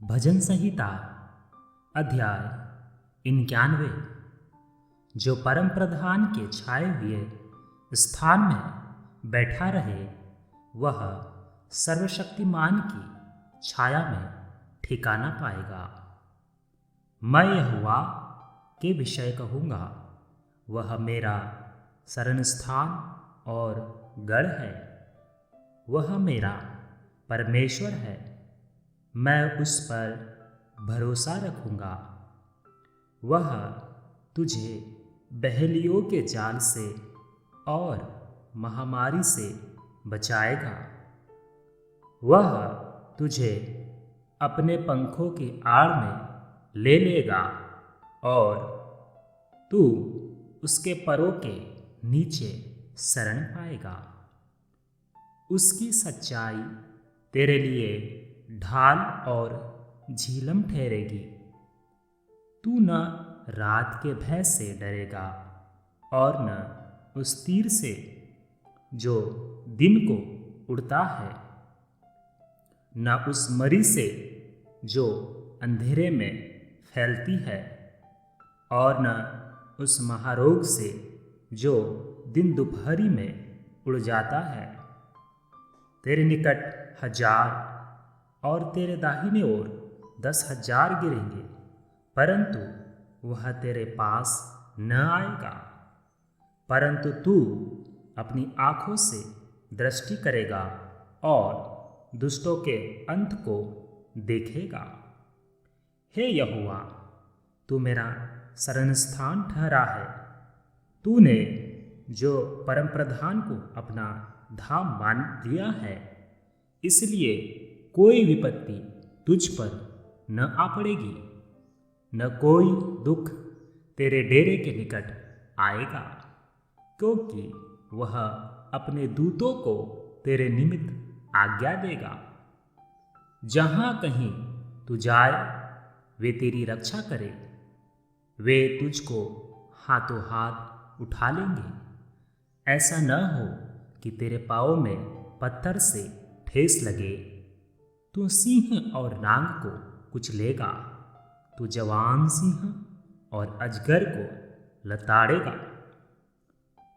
भजन संहिता अध्याय 91। जो परम प्रधान के छाए हुए स्थान में बैठा रहे वह सर्वशक्तिमान की छाया में ठिकाना पाएगा। मैं यहोवा के विषय कहूँगा, वह मेरा शरण स्थान और गढ़ है, वह मेरा परमेश्वर है, मैं उस पर भरोसा रखूँगा। वह तुझे बहेलियों के जाल से और महामारी से बचाएगा। वह तुझे अपने पंखों की आड़ में ले लेगा और तू उसके परों के नीचे शरण पाएगा। उसकी सच्चाई तेरे लिए ढाल और झिलम ठहरेगी। तू न रात के भय से डरेगा और न उस तीर से जो दिन को उड़ता है, न उस मरी से जो अंधेरे में फैलती है, और न उस महारोग से जो दिन दोपहरी में उड़ जाता है। तेरे निकट 1000 और तेरे दाहिने ओर 10,000 गिरेंगे, परंतु वह तेरे पास न आएगा। परंतु तू अपनी आँखों से दृष्टि करेगा और दुष्टों के अंत को देखेगा। हे यहोवा, तू मेरा शरण स्थान ठहरा है। तूने जो परमप्रधान को अपना धाम मान लिया है, इसलिए कोई विपत्ति तुझ पर न आ पड़ेगी, न कोई दुख तेरे डेरे के निकट आएगा, क्योंकि वह अपने दूतों को तेरे निमित्त आज्ञा देगा। जहाँ कहीं तू जाए वे तेरी रक्षा करें। वे तुझको हाथों हाथ उठा लेंगे। ऐसा न हो कि तेरे पाँव में पत्थर से ठेस लगे। तू सिंह और नाग को कुचलेगा। तू जवान सिंह और अजगर को लताड़ेगा।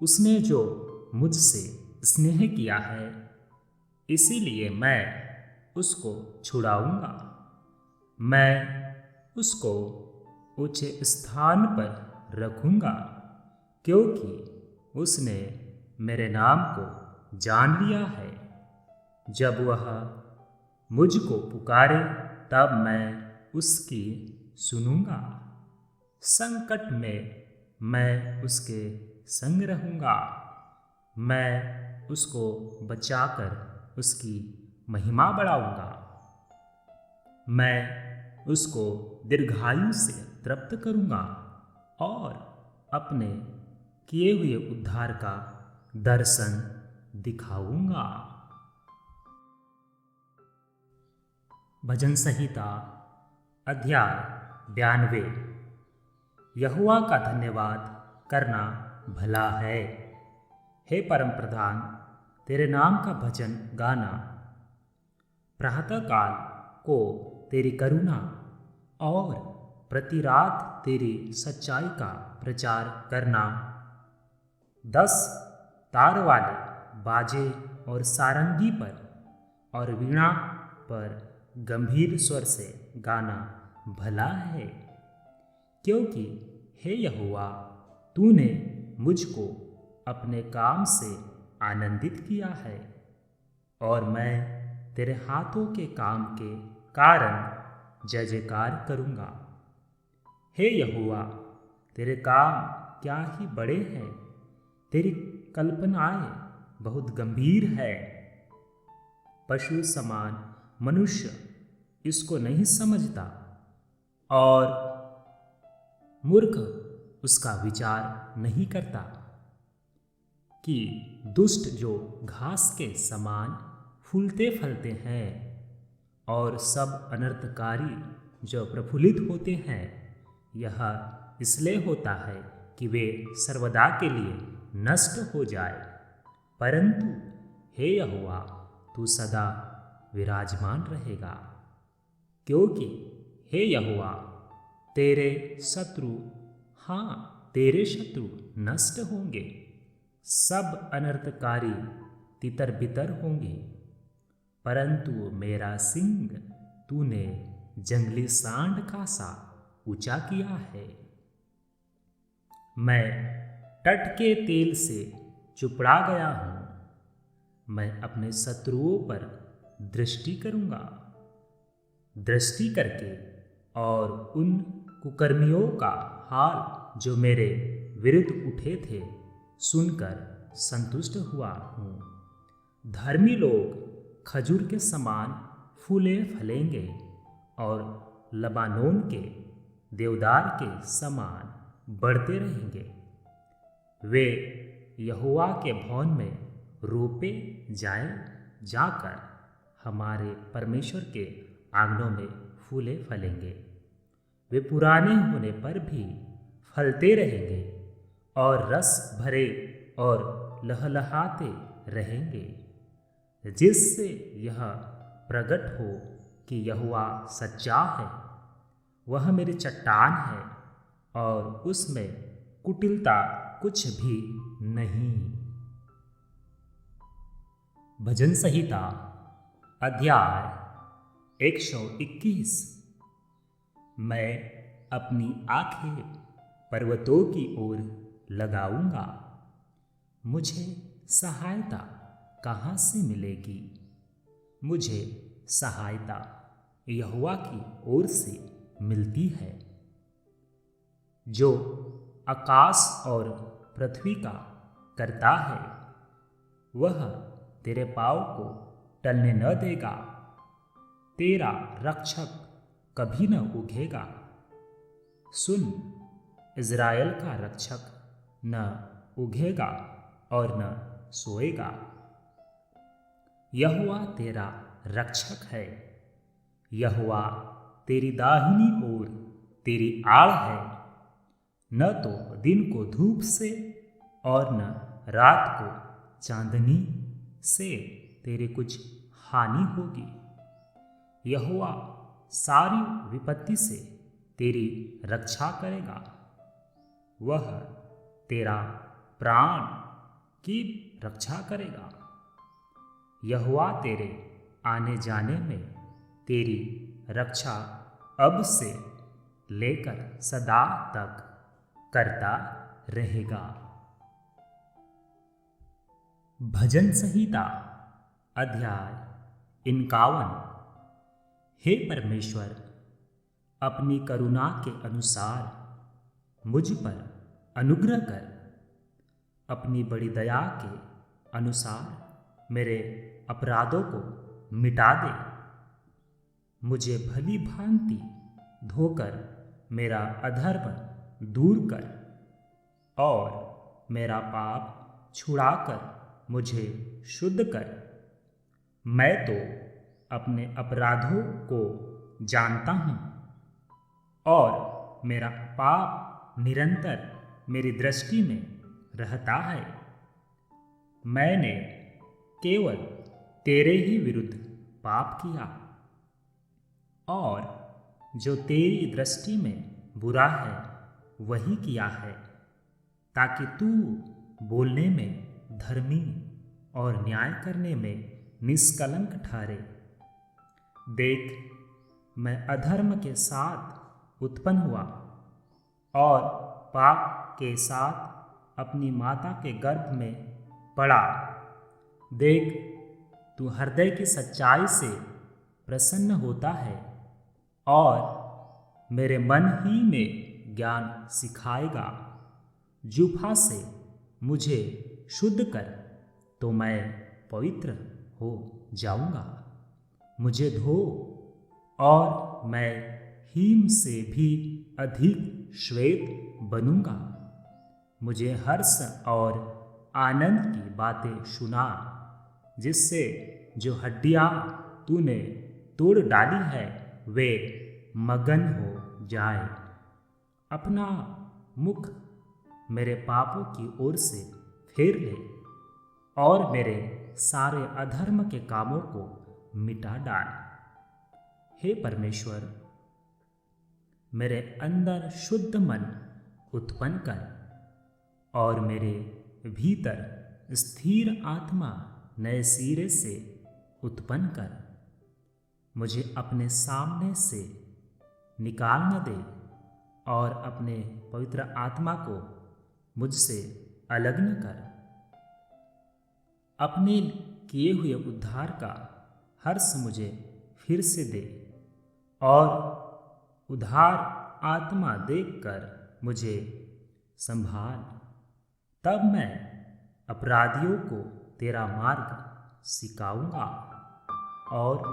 उसने जो मुझसे स्नेह किया है, इसीलिए मैं उसको छुड़ाऊंगा। मैं उसको ऊंचे स्थान पर रखूंगा, क्योंकि उसने मेरे नाम को जान लिया है। जब वह मुझको पुकारे तब मैं उसकी सुनूंगा। संकट में मैं उसके संग रहूंगा। मैं उसको बचाकर उसकी महिमा बढ़ाऊंगा। मैं उसको दीर्घायु से तृप्त करूंगा और अपने किए हुए उद्धार का दर्शन दिखाऊंगा। भजन संहिता अध्याय 92। यहोवा का धन्यवाद करना भला है। हे परम प्रधान, तेरे नाम का भजन गाना। प्रातःकाल को तेरी करुणा और प्रति रात तेरी सच्चाई का प्रचार करना। 10 तार वाले बाजे और सारंगी पर और वीणा पर गंभीर स्वर से गाना भला है, क्योंकि हे यहोवा, तूने मुझको अपने काम से आनंदित किया है और मैं तेरे हाथों के काम के कारण जय जयकार करूँगा। हे यहोवा, तेरे काम क्या ही बड़े हैं, तेरी कल्पनाएं बहुत गंभीर है। पशु समान मनुष्य इसको नहीं समझता और मूर्ख उसका विचार नहीं करता कि दुष्ट जो घास के समान फूलते फलते हैं और सब अनर्थकारी जो प्रफुल्लित होते हैं, यह इसलिए होता है कि वे सर्वदा के लिए नष्ट हो जाए। परंतु हे यहोवा, तू सदा विराजमान रहेगा। क्योंकि हे यहोवा, तेरे शत्रु, हाँ तेरे शत्रु नष्ट होंगे, सब अनर्थकारी तितर बितर होंगे। परंतु मेरा सिंग तूने जंगली सांड का सा ऊंचा किया है। मैं तट के तेल से चुपड़ा गया हूँ। मैं अपने शत्रुओं पर दृष्टि करूँगा, दृष्टि करके, और उन कुकर्मियों का हाल जो मेरे विरुद्ध उठे थे सुनकर संतुष्ट हुआ हूँ। धर्मी लोग खजूर के समान फूले फलेंगे और लबानोन के देवदार के समान बढ़ते रहेंगे। वे यहोवा के भवन में रोपे जाकर हमारे परमेश्वर के आंगनों में फूले फलेंगे। वे पुराने होने पर भी फलते रहेंगे और रस भरे और लहलहाते रहेंगे, जिससे यह प्रकट हो कि यहोवा सच्चा है। वह मेरी चट्टान है और उसमें कुटिलता कुछ भी नहीं। भजन संहिता अध्याय 121। मैं अपनी आंखें पर्वतों की ओर लगाऊंगा। मुझे सहायता कहाँ से मिलेगी? मुझे सहायता यहोवा की ओर से मिलती है, जो आकाश और पृथ्वी का करता है। वह तेरे पाँव को टलने न देगा। तेरा रक्षक कभी न उठेगा। सुन, इज़राइल का रक्षक न उठेगा और न सोएगा। यहोवा तेरा रक्षक है। यहोवा तेरी दाहिनी ओर तेरी आड़ है। न तो दिन को धूप से और न रात को चांदनी से तेरे कुछ हानि होगी। यहोवा सारी विपत्ति से तेरी रक्षा करेगा। वह तेरा प्राण की रक्षा करेगा। यहोवा तेरे आने जाने में तेरी रक्षा अब से लेकर सदा तक करता रहेगा। भजन संहिता अध्याय 51। हे परमेश्वर, अपनी करुणा के अनुसार मुझ पर अनुग्रह कर। अपनी बड़ी दया के अनुसार मेरे अपराधों को मिटा दे। मुझे भली भांति धोकर मेरा अधर्म दूर कर और मेरा पाप छुड़ाकर मुझे शुद्ध कर। मैं तो अपने अपराधों को जानता हूँ और मेरा पाप निरंतर मेरी दृष्टि में रहता है। मैंने केवल तेरे ही विरुद्ध पाप किया और जो तेरी दृष्टि में बुरा है वही किया है, ताकि तू बोलने में धर्मी और न्याय करने में निष्कलंक ठहरे। देख, मैं अधर्म के साथ उत्पन्न हुआ और पाप के साथ अपनी माता के गर्भ में पड़ा। देख, तू हृदय की सच्चाई से प्रसन्न होता है और मेरे मन ही में ज्ञान सिखाएगा। जूफा से मुझे शुद्ध कर तो मैं पवित्र हो जाऊंगा। मुझे धो और मैं हिम से भी अधिक श्वेत बनूंगा। मुझे हर्ष और आनंद की बातें सुना, जिससे जो हड्डियां तूने तोड़ डाली है वे मगन हो जाए। अपना मुख मेरे पापों की ओर से फेर ले और मेरे सारे अधर्म के कामों को मिटा डाल। हे परमेश्वर, मेरे अंदर शुद्ध मन उत्पन्न कर और मेरे भीतर स्थिर आत्मा नए सिरे से उत्पन्न कर। मुझे अपने सामने से निकाल न दे और अपने पवित्र आत्मा को मुझसे अलग न कर। अपने किए हुए उद्धार का हर्ष मुझे फिर से दे और उद्धार आत्मा देकर मुझे संभाल। तब मैं अपराधियों को तेरा मार्ग सिखाऊंगा और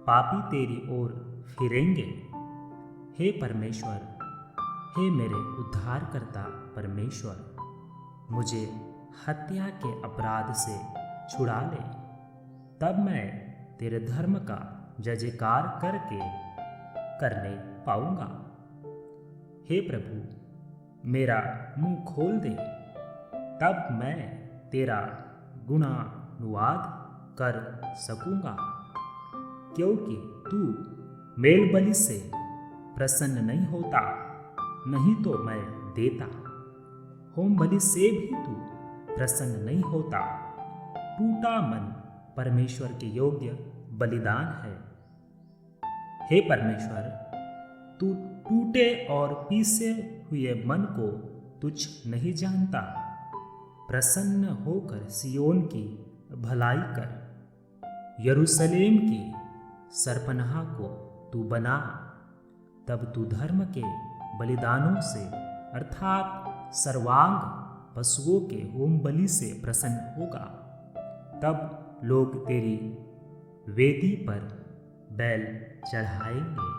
पापी तेरी ओर फिरेंगे। हे परमेश्वर, हे मेरे उद्धारकर्ता परमेश्वर, मुझे हत्या के अपराध से छुड़ा ले। तब मैं तेरे धर्म का जय जयकार करने पाऊंगा। हे प्रभु, मेरा मुंह खोल दे, तब मैं तेरा गुणानुवाद कर सकूंगा। क्योंकि तू मेल बलि से प्रसन्न नहीं होता, नहीं तो मैं देता। होम बलि से भी तू प्रसन्न नहीं होता। टूटा मन परमेश्वर के योग्य बलिदान है। हे परमेश्वर, तू टूटे और पीसे हुए मन को तुच्छ नहीं जानता। प्रसन्न होकर सियोन की भलाई कर, यरूशलेम की सरपनाह को तू बना। तब तू धर्म के बलिदानों से अर्थात सर्वांग पशुओं के होम बलि से प्रसन्न होगा। तब लोग तेरी वेदी पर बैल चढ़ाएंगे।